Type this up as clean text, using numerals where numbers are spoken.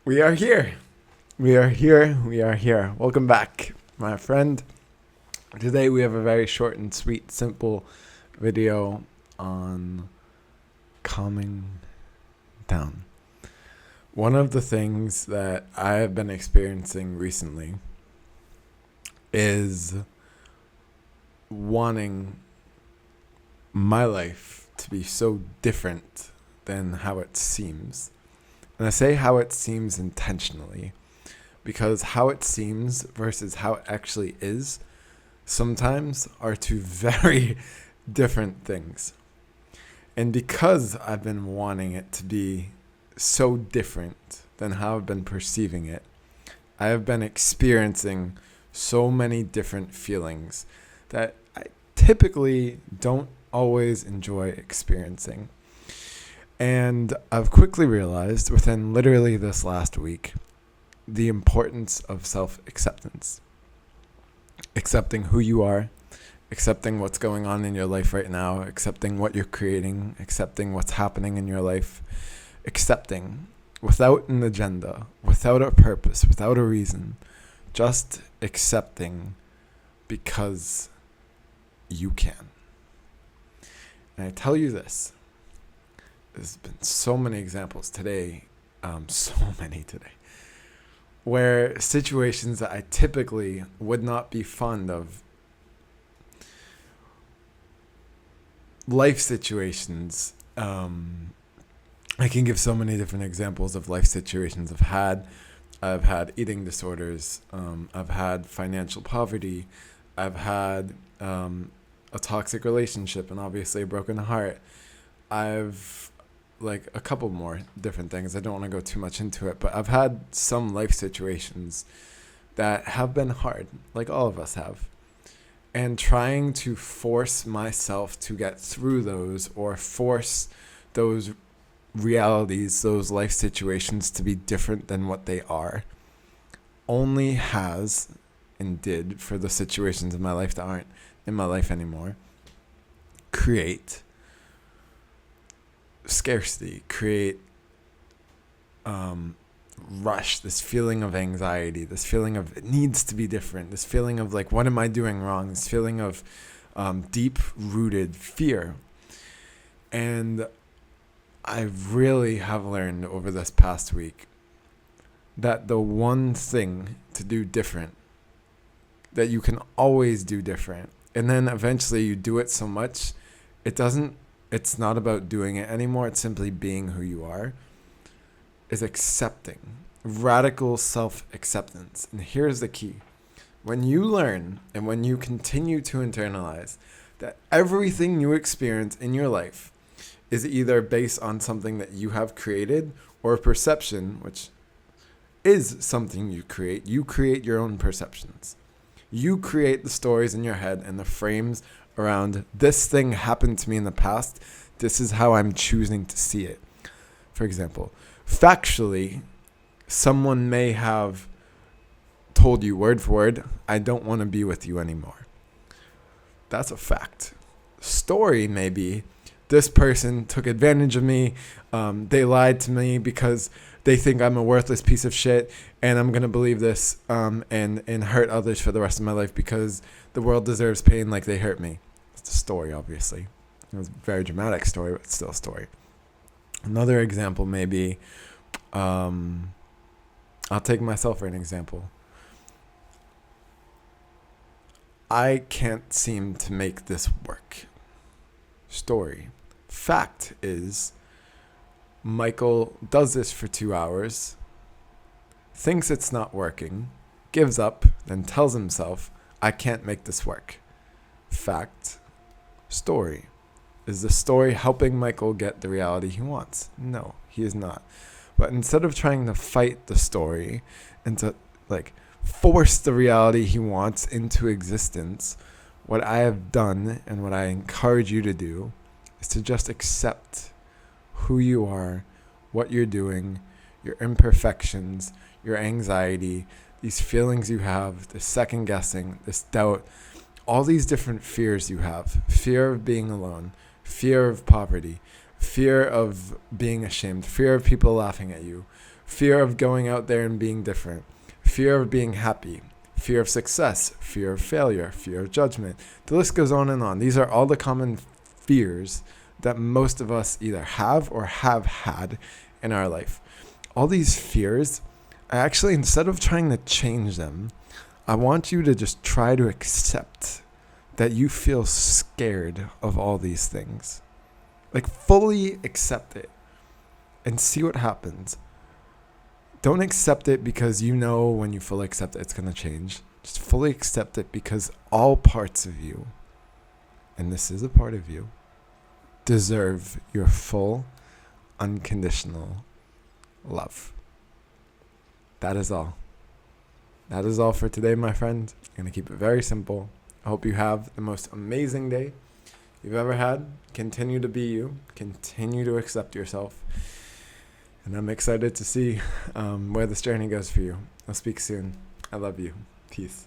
We are here. We are here. We are here. Welcome back, my friend. Today we have a very short and sweet, simple video on calming down. One of the things that I have been experiencing recently is wanting my life to be so different than how it seems. And I say how it seems intentionally because how it seems versus how it actually is sometimes are two very different things. And because I've been wanting it to be so different than how I've been perceiving it, I have been experiencing so many different feelings that I typically don't always enjoy experiencing. And I've quickly realized within literally this last week the importance of self-acceptance. Accepting who you are, accepting what's going on in your life right now, accepting what you're creating, accepting what's happening in your life, accepting without an agenda, without a purpose, without a reason, just accepting because you can. And I tell you this. There's been so many examples today, where situations that I typically would not be fond of, life situations, I can give so many different examples of life situations I've had. I've had eating disorders, I've had financial poverty, I've had a toxic relationship and obviously a broken heart. I've like a couple more different things. I don't want to go too much into it, but I've had some life situations that have been hard, like all of us have. And trying to force myself to get through those or force those realities, those life situations to be different than what they are, only has and did for the situations in my life that aren't in my life anymore, create scarcity, create rush, this feeling of anxiety, this feeling of it needs to be different, this feeling of like, what am I doing wrong, this feeling of deep-rooted fear. And I really have learned over this past week that the one thing to do different, that you can always do different, and then eventually you do it so much, it's not about doing it anymore, it's simply being who you are, is accepting. Radical self-acceptance. And here's the key. When you learn and when you continue to internalize that everything you experience in your life is either based on something that you have created or a perception, which is something you create your own perceptions. You create the stories in your head and the frames around this thing happened to me in the past. This is how I'm choosing to see it. For example, factually, someone may have told you word for word, I don't want to be with you anymore. That's a fact. Story may be, this person took advantage of me. They lied to me because they think I'm a worthless piece of shit, and I'm going to believe this and hurt others for the rest of my life because the world deserves pain like they hurt me. It's a story, obviously. It was a very dramatic story, but still a story. Another example may be, I'll take myself for an example. I can't seem to make this work. Story. Fact is, Michael does this for 2 hours, thinks it's not working, gives up, then tells himself, I can't make this work. Fact. Story. Is the story helping Michael get the reality he wants? No, he is not. But instead of trying to fight the story and to force the reality he wants into existence, what I have done and what I encourage you to do is to just accept who you are, what you're doing, your imperfections, your anxiety, these feelings you have, this second guessing, this doubt, all these different fears you have. Fear of being alone, fear of poverty, fear of being ashamed, fear of people laughing at you, fear of going out there and being different, fear of being happy, fear of success, fear of failure, fear of judgment. The list goes on and on. These are all the common fears that most of us either have or have had in our life. All these fears, I actually, instead of trying to change them, I want you to just try to accept that you feel scared of all these things. Like, fully accept it and see what happens. Don't accept it because you know when you fully accept it, it's going to change. Just fully accept it because all parts of you, and this is a part of you, deserve your full, unconditional love. That is all. That is all for today, my friend. I'm going to keep it very simple. I hope you have the most amazing day you've ever had. Continue to be you. Continue to accept yourself. And I'm excited to see where this journey goes for you. I'll speak soon. I love you. Peace.